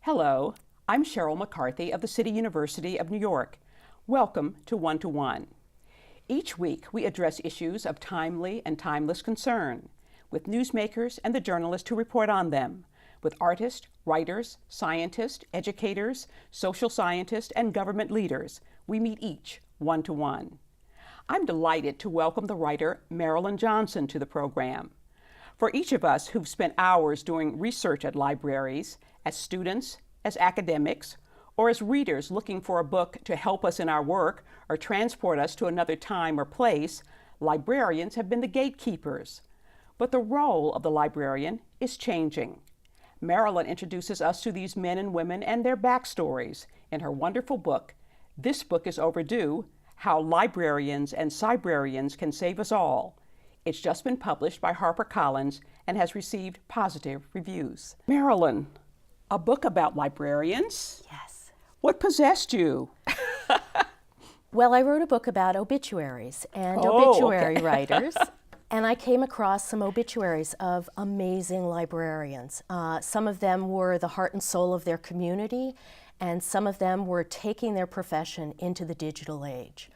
Hello, I'm Sheryl McCarthy of the City University of New York. Welcome to One. Each week we address issues of timely and timeless concern with newsmakers and the journalists who report on them, with artists, writers, scientists, educators, social scientists, and government leaders. We meet each one. I'm delighted to welcome the writer Marilyn Johnson to the program. For each of us who've spent hours doing research at libraries, as students, as academics, or as readers looking for a book to help us in our work or transport us to another time or place, librarians have been the gatekeepers. But the role of the librarian is changing. Marilyn introduces us to these men and women and their backstories in her wonderful book, This Book is Overdue, How Librarians and Cybrarians Can Save Us All. It's just been published by Harper Collins and has received positive reviews. Marilyn, a book about librarians? Yes. What possessed you? Well, I wrote a book about obituaries and obituary writers, and I came across some obituaries of amazing librarians. Some of them were the heart and soul of their community, and some of them were taking their profession into the digital age,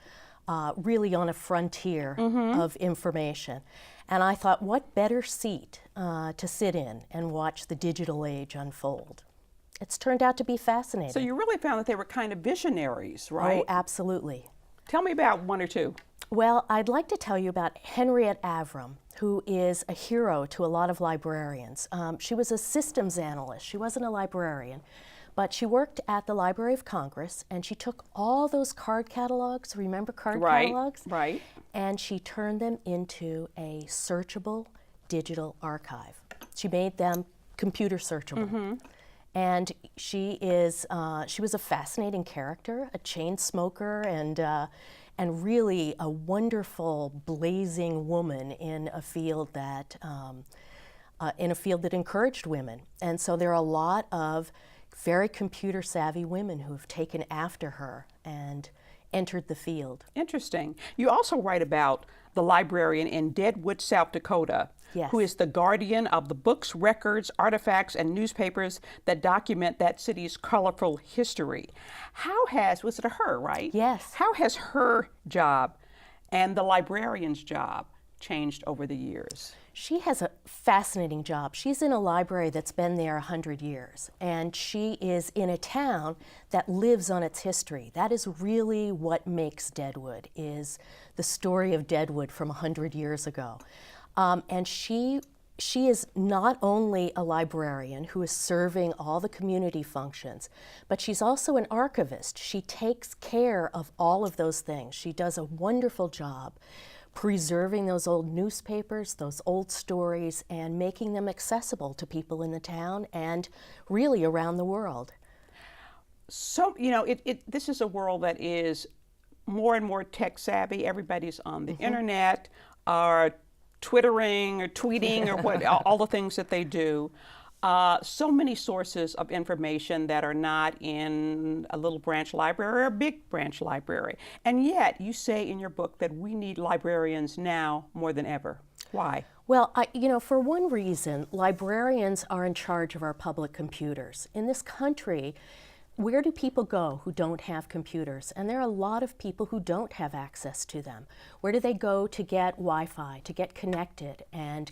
really on a frontier of information. And I thought, what better seat to sit in and watch the digital age unfold? It's turned out to be fascinating. So you really found that they were kind of visionaries, right? Oh, absolutely. Tell me about one or two. Well, I'd like to tell you about Henriette Avram, who is a hero to a lot of librarians. She was a systems analyst. She wasn't a librarian, but she worked at the Library of Congress, and she took all those card catalogs, remember card catalogs? Right. And she turned them into a searchable digital archive. She made them computer searchable. And she was a fascinating character, a chain smoker, and really a wonderful, blazing woman in a field that encouraged women. And so there are a lot of very computer savvy women who have taken after her and entered the field. Interesting. You also write about the librarian in Deadwood, South Dakota, Yes. who is the guardian of the books, records, artifacts, and newspapers that document that city's colorful history. Was it a her, right? Yes. How has her job and the librarian's job changed over the years? She has a fascinating job. She's in a library that's been there 100 years, and she is in a town that lives on its history. That is really what makes Deadwood, is the story of Deadwood from 100 years ago. And she is not only a librarian who is serving all the community functions, but she's also an archivist. She takes care of all of those things. She does a wonderful job preserving those old newspapers, those old stories, and making them accessible to people in the town and really around the world. So, this is a world that is more and more tech savvy. Everybody's on the internet, or Twittering or tweeting or all the things that they do. So many sources of information that are not in a little branch library or a big branch library. And yet you say in your book that we need librarians now more than ever. Why? Well, for one reason, librarians are in charge of our public computers. In this country, where do people go who don't have computers? And there are a lot of people who don't have access to them. Where do they go to get Wi-Fi, to get connected and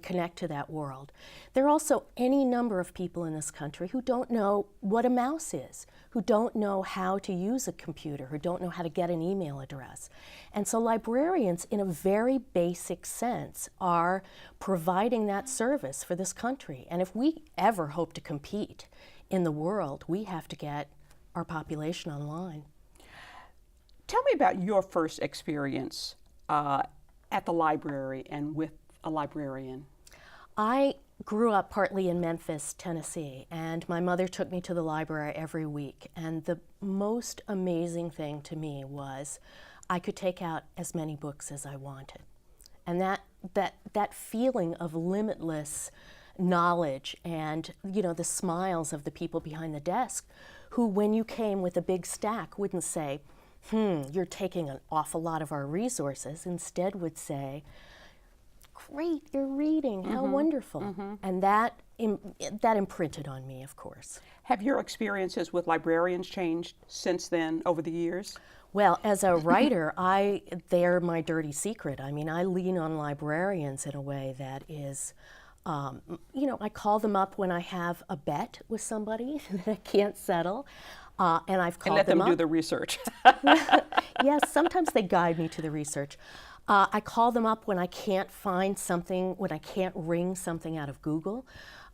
connect to that world? There are also any number of people in this country who don't know what a mouse is, who don't know how to use a computer, who don't know how to get an email address. And so librarians, in a very basic sense, are providing that service for this country. And if we ever hope to compete in the world, we have to get our population online. Tell me about your first experience at the library and with a librarian. I grew up partly in Memphis, Tennessee, and my mother took me to the library every week. And the most amazing thing to me was I could take out as many books as I wanted. And that feeling of limitless knowledge and the smiles of the people behind the desk who, when you came with a big stack, wouldn't say, you're taking an awful lot of our resources. Instead would say, great, you're reading, how wonderful. And that that imprinted on me, of course. Have your experiences with librarians changed since then, over the years? Well, as a writer, they're my dirty secret. I mean, I lean on librarians in a way that is, I call them up when I have a bet with somebody that I can't settle, and I've called them up. And let them do the research. Yes, sometimes they guide me to the research. I call them up when I can't find something, when I can't wring something out of Google.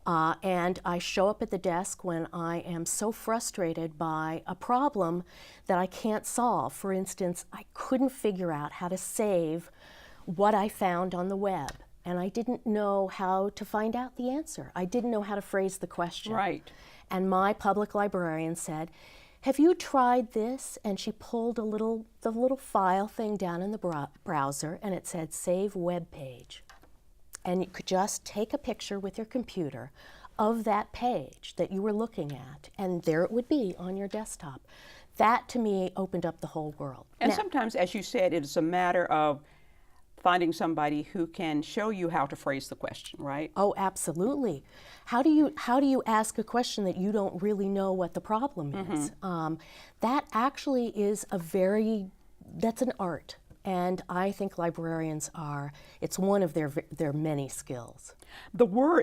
And I show up at the desk when I am so frustrated by a problem that I can't solve. For instance, I couldn't figure out how to save what I found on the web, and I didn't know how to find out the answer. I didn't know how to phrase the question. Right. And my public librarian said, "Have you tried this?" And she pulled the little file thing down in the browser, and it said Save Web Page. And you could just take a picture with your computer of that page that you were looking at, and there it would be on your desktop. That, to me, opened up the whole world. And sometimes, as you said, it's a matter of finding somebody who can show you how to phrase the question, right? Oh, absolutely. How do you ask a question that you don't really know what the problem is? That actually is that's an art. And I think librarians it's one of their many skills.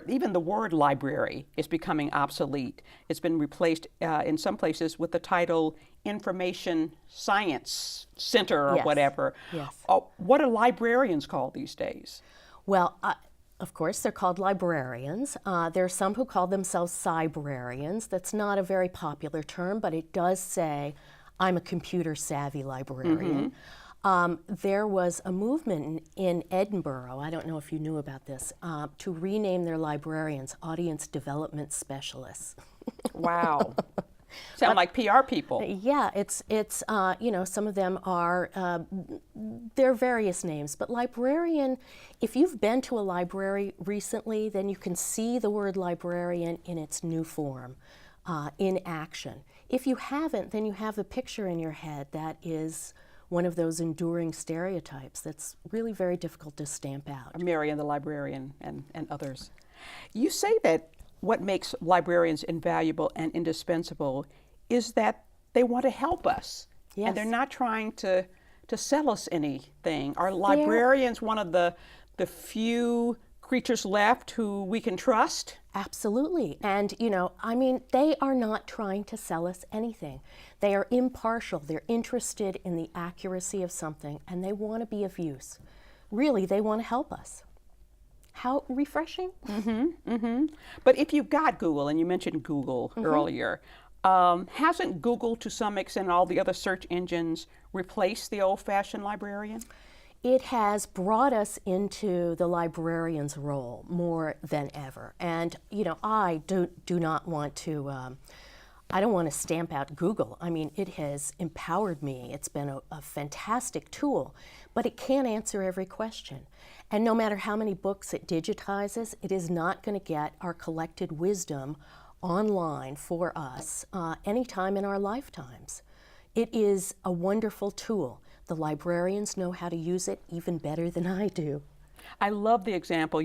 Even the word library is becoming obsolete. It's been replaced in some places with the title Information Science Center or whatever. Yes. What are librarians called these days? Well, of course, they're called librarians. There are some who call themselves Cybrarians. That's not a very popular term, but it does say, I'm a computer-savvy librarian. There was a movement in Edinburgh, I don't know if you knew about this, to rename their librarians Audience Development Specialists. Wow. Sound like PR people. Yeah, it's some of them are, there are various names, but librarian, if you've been to a library recently, then you can see the word librarian in its new form, in action. If you haven't, then you have a picture in your head that is one of those enduring stereotypes that's really very difficult to stamp out. Marion the librarian and others. You say that what makes librarians invaluable and indispensable is that they want to help us. Yes. And they're not trying to sell us anything. Are librarians one of the few creatures left who we can trust? Absolutely. And, they are not trying to sell us anything. They are impartial. They're interested in the accuracy of something, and they want to be of use. Really, they want to help us. How refreshing. But if you've got Google, and you mentioned Google earlier, hasn't Google, to some extent, all the other search engines, replaced the old-fashioned librarian? It has brought us into the librarian's role more than ever. And, I do not want to, I don't want to stamp out Google. I mean, it has empowered me. It's been a fantastic tool, but it can't answer every question. And no matter how many books it digitizes, it is not going to get our collected wisdom online for us anytime in our lifetimes. It is a wonderful tool. The librarians know how to use it even better than I do. I love the example,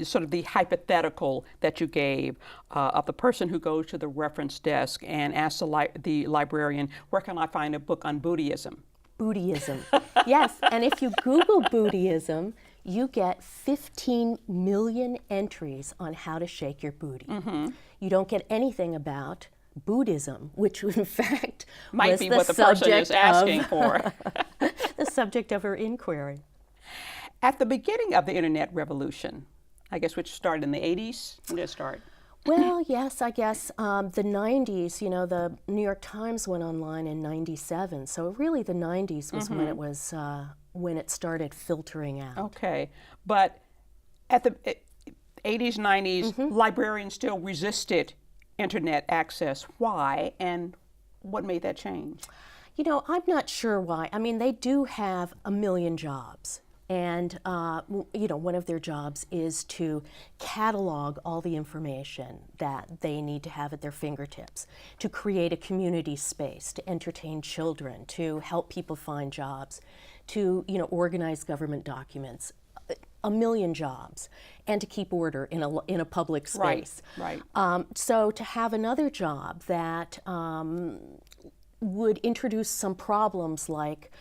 sort of the hypothetical that you gave of the person who goes to the reference desk and asks the librarian, where can I find a book on Buddhism? Buddhism. Yes, and if you Google Buddhism, you get 15 million entries on how to shake your booty. You don't get anything about Buddhism, which in fact might be what the person is asking for. The subject of her inquiry. At the beginning of the internet revolution, I guess, which started in the 80s, when did it start? Well, yes, I guess the 90s, the New York Times went online in 97, so really the 90s was when it was, when it started filtering out. Okay, but at the 80s, 90s, librarians still resisted internet access. Why, and what made that change? I'm not sure why. I mean, they do have a million jobs. And, one of their jobs is to catalog all the information that they need to have at their fingertips, to create a community space, to entertain children, to help people find jobs, to, organize government documents. a million jobs and to keep order in a public space. Right. So to have another job that would introduce some problems like,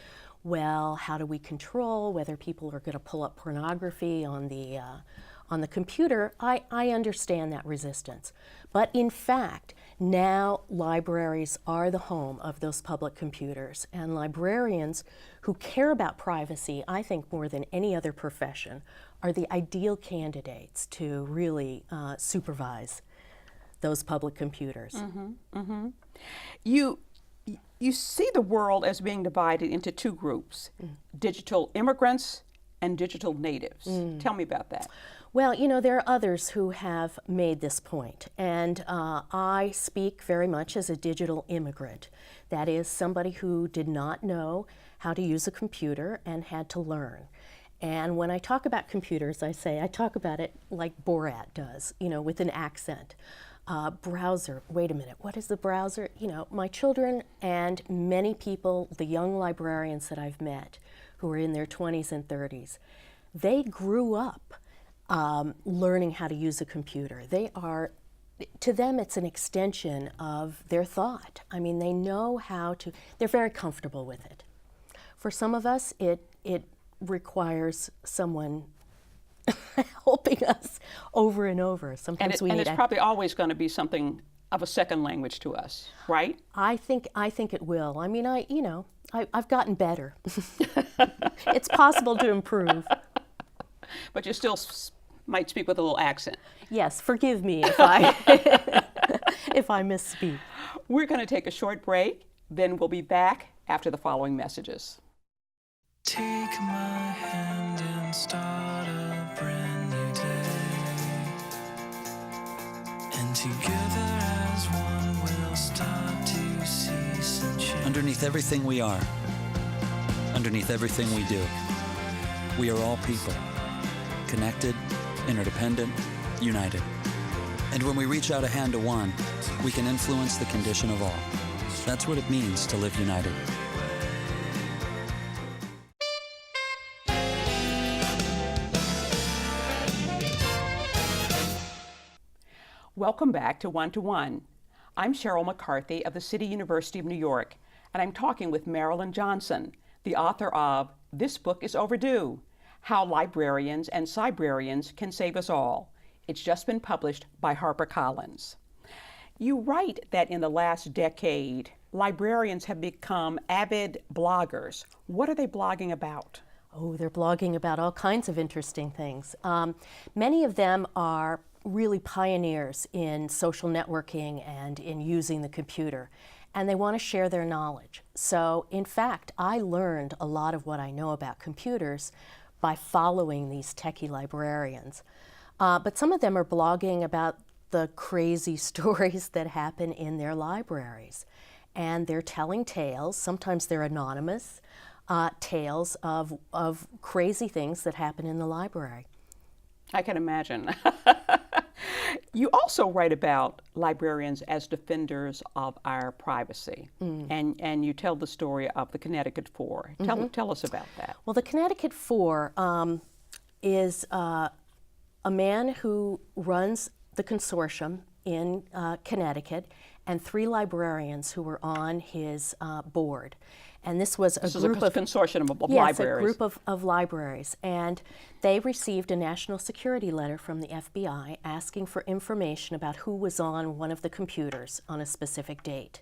well, how do we control whether people are going to pull up pornography on the computer? I understand that resistance. But in fact, now libraries are the home of those public computers, and librarians who care about privacy, I think more than any other profession, are the ideal candidates to really supervise those public computers. You see the world as being divided into two groups, digital immigrants and digital natives. Tell me about that. Well, you know, there are others who have made this point, and I speak very much as a digital immigrant. That is, somebody who did not know how to use a computer and had to learn. And when I talk about computers, I talk about it like Borat does, you know, with an accent. Browser, wait a minute, what is the browser? You know, my children and many people, the young librarians that I've met who are in their 20s and 30s, they grew up learning how to use a computer. To them, it's an extension of their thought. I mean, they know how to, they're very comfortable with it. For some of us, it requires someone helping us over and over. Sometimes and it's probably always going to be something of a second language to us, right? I think it will. I mean, I've gotten better. It's possible to improve. But you still might speak with a little accent. Yes, forgive me if I if I misspeak. We're going to take a short break, then we'll be back after the following messages. Take my hand and start a brand new day. And together as one we'll start to see some change. Underneath everything we are, underneath everything we do, we are all people. Connected, interdependent, united. And when we reach out a hand to one, we can influence the condition of all. That's what it means to live united. Welcome back to One to One. I'm Sheryl McCarthy of the City University of New York, and I'm talking with Marilyn Johnson, the author of This Book is Overdue: How Librarians and Cybrarians Can Save Us All. It's just been published by Harper Collins. You write that in the last decade, librarians have become avid bloggers. What are they blogging about? Oh, they're blogging about all kinds of interesting things. Many of them are really pioneers in social networking and in using the computer, and they want to share their knowledge. So, in fact, I learned a lot of what I know about computers by following these techie librarians. But some of them are blogging about the crazy stories that happen in their libraries. And they're telling tales, sometimes they're anonymous, tales of crazy things that happen in the library. I can imagine. You also write about librarians as defenders of our privacy, and you tell the story of the Connecticut Four. Tell us about that. Well, the Connecticut Four is a man who runs the consortium in Connecticut and 3 librarians who were on his board. And this was a consortium of libraries. Yes, a group of libraries. And they received a national security letter from the FBI asking for information about who was on one of the computers on a specific date.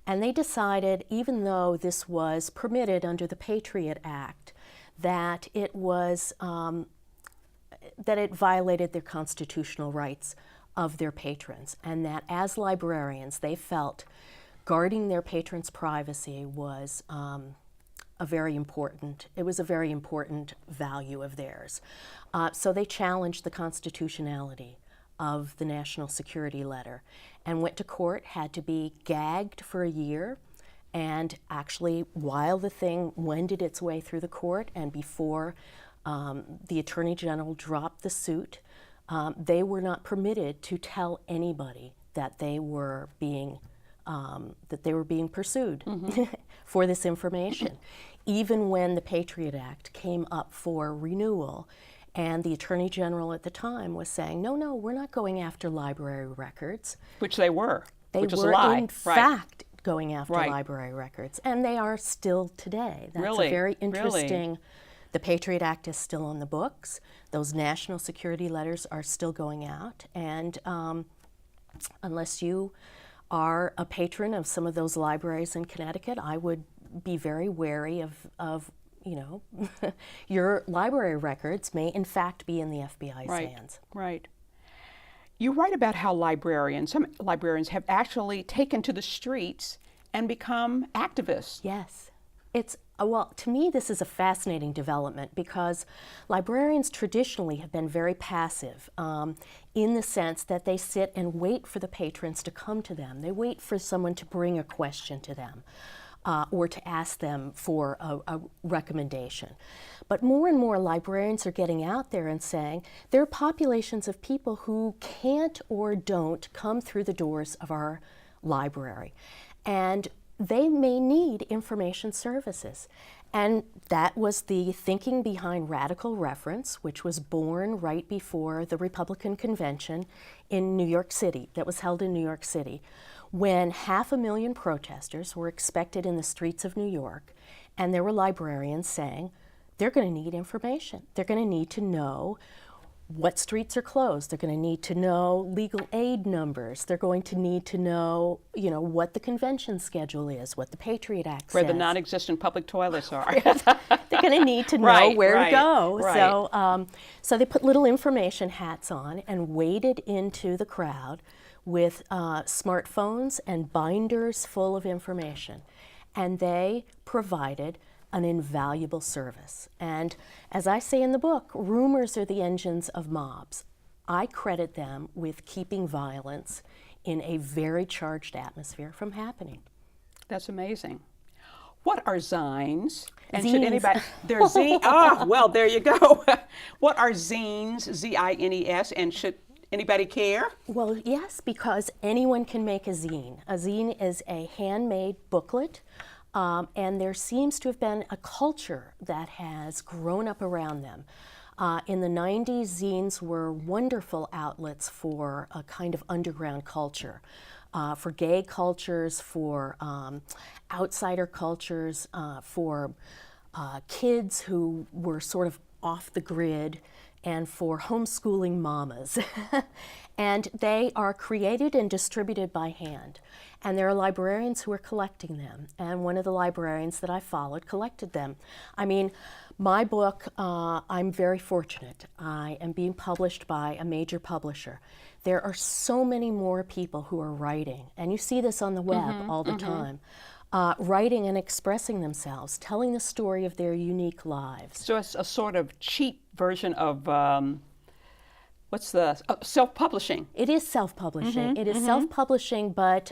And they decided, even though this was permitted under the Patriot Act, that it was that it violated their constitutional rights of their patrons, and that as librarians they felt guarding their patrons' privacy was a very important value of theirs. So they challenged the constitutionality of the national security letter and went to court, had to be gagged for a year, and actually while the thing wended its way through the court and before the Attorney General dropped the suit, they were not permitted to tell anybody that they were being pursued for this information. Even when the Patriot Act came up for renewal And the Attorney General at the time was saying, no, no, we're not going after library records. Which they were. They which was were, a lie. in fact, going after Right. library records. And they are still today. That's Really? a very Really? interesting. The Patriot Act is still on the books. Those national security letters are still going out. And unless you are a patron of some of those libraries in Connecticut, I would be very wary of you know, your library records may in fact be in the FBI's hands. Right. You write about how some librarians have actually taken to the streets and become activists. Yes. It's, well, to me, this is a fascinating development because librarians traditionally have been very passive in the sense that they sit and wait for the patrons to come to them. They wait for someone to bring a question to them. Or to ask them for a recommendation. But more and more librarians are getting out there and saying there are populations of people who can't or don't come through the doors of our library. And they may need information services. And that was the thinking behind Radical Reference, which was born right before the Republican convention in New York City, that was held in New York City, when 500,000 protesters were expected in the streets of New York, and there were librarians saying they're going to need information. They're going to need to know what streets are closed. They're going to need to know legal aid numbers. They're going to need to know, you know, what the convention schedule is, what the Patriot Act says. Where the non-existent public toilets are. They're going to need to know where to go. Right. So they put little information hats on and waded into the crowd with smartphones and binders full of information. And they provided an invaluable service. And as I say in the book, rumors are the engines of mobs. I credit them with keeping violence in a very charged atmosphere from happening. That's amazing. What are zines? And Zines. should anybody, they're zines, ah, well, there you go. What are zines, Z-I-N-E-S, and should anybody care? Well, yes, because anyone can make a zine. A zine is a handmade booklet, and there seems to have been a culture that has grown up around them. In the 90s, zines were wonderful outlets for a kind of underground culture, for gay cultures, for outsider cultures, for kids who were sort of off the grid, and for homeschooling mamas. And they are created and distributed by hand. And there are librarians who are collecting them. And one of the librarians that I followed collected them. I mean, my book, I'm very fortunate. I am being published by a major publisher. There are so many more people who are writing, and you see this on the web all the time, writing and expressing themselves, telling the story of their unique lives. So it's a sort of cheap version of, self-publishing. It is self-publishing. It is self-publishing, but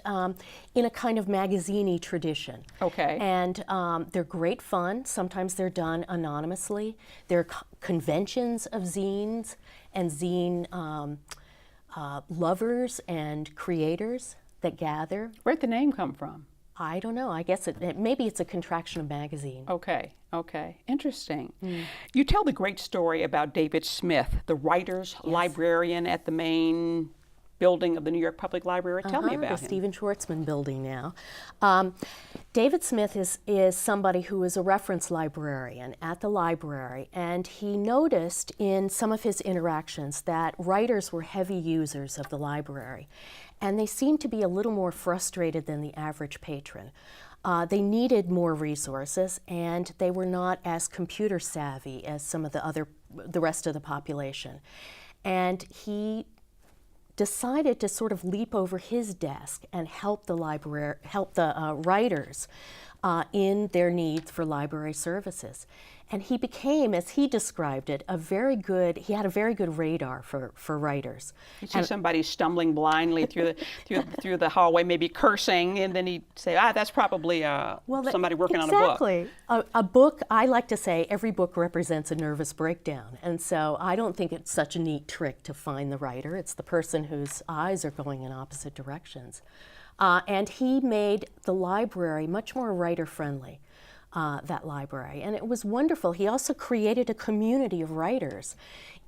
in a kind of magazine-y tradition. Okay. And they're great fun. Sometimes they're done anonymously. There are conventions of zines and zine lovers and creators that gather. Where'd the name come from? I don't know. I guess maybe it's a contraction of magazine. Okay, okay. Interesting. You tell the great story about David Smith, the writer's librarian at the main building of the New York Public Library. Tell me about the him. Stephen Schwartzman building now. David Smith is somebody who is a reference librarian at the library, and he noticed in some of his interactions that writers were heavy users of the library, and they seemed to be a little more frustrated than the average patron. They needed more resources, and they were not as computer savvy as some of the rest of the population. And he decided to sort of leap over his desk and help the writers in their needs for library services. And he became, as he described it, he had a very good radar for writers. You see somebody stumbling blindly through the hallway, maybe cursing, and then he'd say, that's probably somebody working on a book. Exactly. A book, I like to say, every book represents a nervous breakdown. And so I don't think it's such a neat trick to find the writer. It's the person whose eyes are going in opposite directions. And he made the library much more writer-friendly. that library. And it was wonderful. He also created a community of writers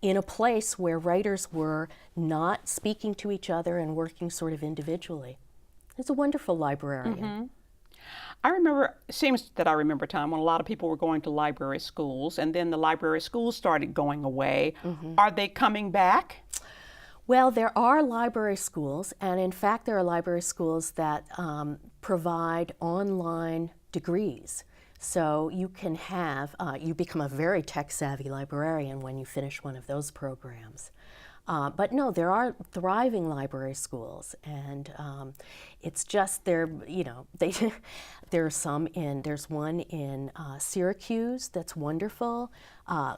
in a place where writers were not speaking to each other and working sort of individually. He's a wonderful librarian. I remember, it seems that I remember a time when a lot of people were going to library schools, and then the library schools started going away. Are they coming back? Well, there are library schools, and in fact there are library schools that provide online degrees. So you can have, you become a very tech-savvy librarian when you finish one of those programs. But no, there are thriving library schools, and it's just they're, you know, there's one in Syracuse that's wonderful.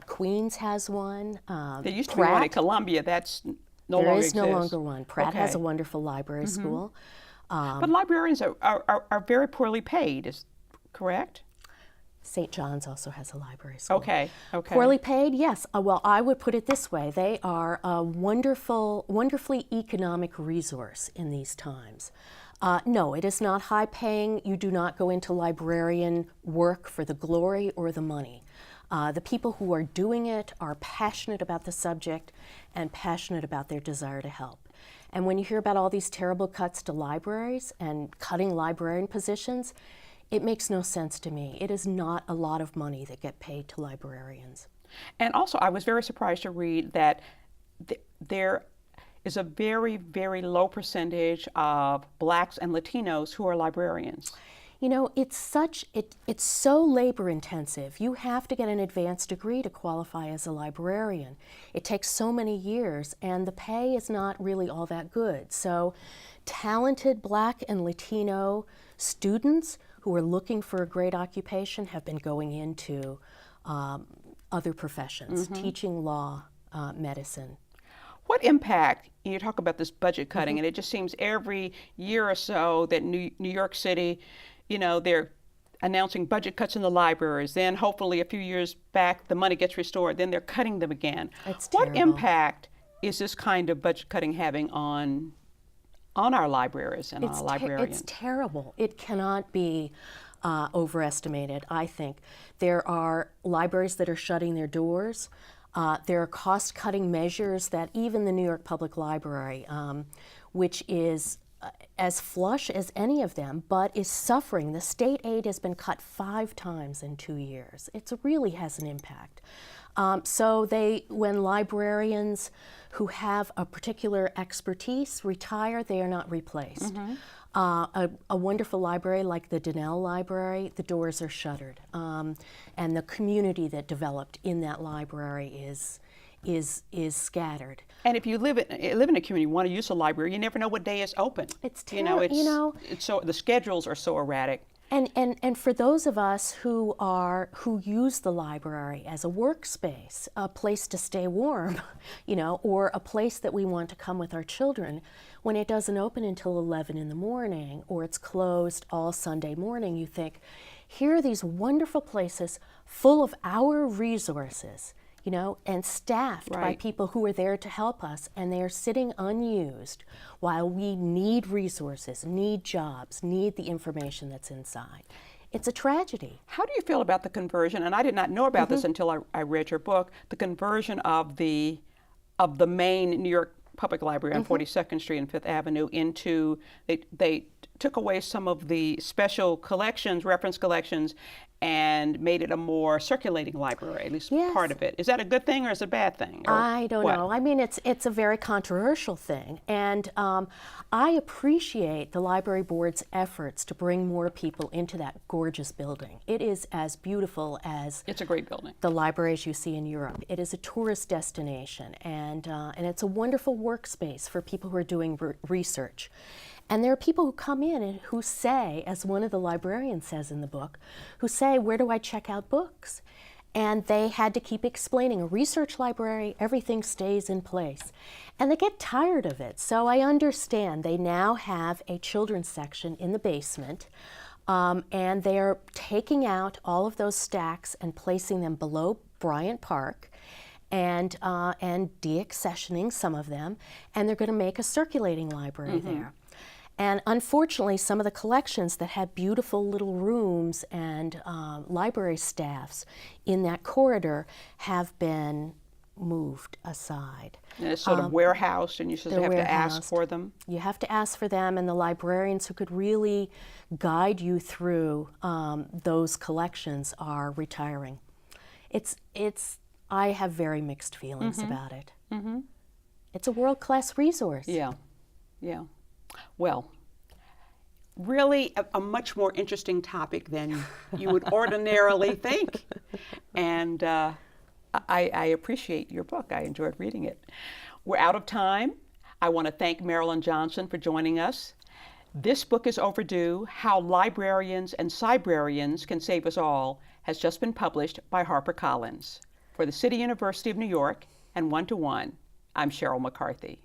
Queens has one. There used to be one in Columbia. That's no longer exists. There is no longer one. Pratt has a wonderful library school. But librarians are very poorly paid, is correct? St. John's also has a library school. Okay. Poorly paid, yes. Well, I would put it this way. They are a wonderfully economic resource in these times. No, it is not high paying. You do not go into librarian work for the glory or the money. The people who are doing it are passionate about the subject and passionate about their desire to help. And when you hear about all these terrible cuts to libraries and cutting librarian positions, it makes no sense to me. It is not a lot of money that get paid to librarians. And also, I was very surprised to read that there is a very, very low percentage of Blacks and Latinos who are librarians. You know, it's so labor intensive. You have to get an advanced degree to qualify as a librarian. It takes so many years, and the pay is not really all that good. So talented Black and Latino students who are looking for a great occupation have been going into other professions, teaching law, medicine. What impact, you talk about this budget cutting, and it just seems every year or so that New York City, you know, they're announcing budget cuts in the libraries, then hopefully a few years back the money gets restored, then they're cutting them again. It's what terrible. impact is this kind of budget cutting having on our libraries and our librarians? It's terrible. It cannot be overestimated, I think. There are libraries that are shutting their doors. There are cost-cutting measures that even the New York Public Library, which is as flush as any of them, but is suffering. The state aid has been cut 5 times in 2 years. It really has an impact. So when librarians who have a particular expertise retire, they are not replaced. A wonderful library like the Donnell Library, the doors are shuttered. And the community that developed in that library is scattered. And if you live in a community, want to use a library, you never know what day it's open. It's terrible. It's so the schedules are so erratic. And for those of us who use the library as a workspace, a place to stay warm, you know, or a place that we want to come with our children, when it doesn't open until 11 in the morning or it's closed all Sunday morning, you think, here are these wonderful places full of our resources, you know, and staffed by people who are there to help us, and they are sitting unused while we need resources, need jobs, need the information that's inside. It's a tragedy. How do you feel about the conversion, and I did not know about this until I read your book, the conversion of the main New York Public Library on 42nd Street and Fifth Avenue into, they took away some of the special collections, reference collections, and made it a more circulating library, at least part of it. Is that a good thing or is it a bad thing? I don't know. I mean, it's a very controversial thing. And I appreciate the library board's efforts to bring more people into that gorgeous building. It is as beautiful as it's a great building. The libraries you see in Europe. It is a tourist destination, and it's a wonderful workspace for people who are doing research. And there are people who come in and who say, as one of the librarians says in the book, who say, where do I check out books? And they had to keep explaining, a research library, everything stays in place. And they get tired of it. So I understand they now have a children's section in the basement, and they're taking out all of those stacks and placing them below Bryant Park, and deaccessioning some of them, and they're going to make a circulating library there. And unfortunately, some of the collections that had beautiful little rooms and library staffs in that corridor have been moved aside. And it's sort of warehoused, and you sort of have to ask for them. You have to ask for them, and the librarians who could really guide you through those collections are retiring. I have very mixed feelings about it. It's a world-class resource. Yeah, yeah. Well, really a much more interesting topic than you would ordinarily think. And I appreciate your book. I enjoyed reading it. We're out of time. I want to thank Marilyn Johnson for joining us. This book is Overdue, How Librarians and Cybrarians Can Save Us All, has just been published by Harper Collins. For the City University of New York and 1-to-1, I'm Sheryl McCarthy.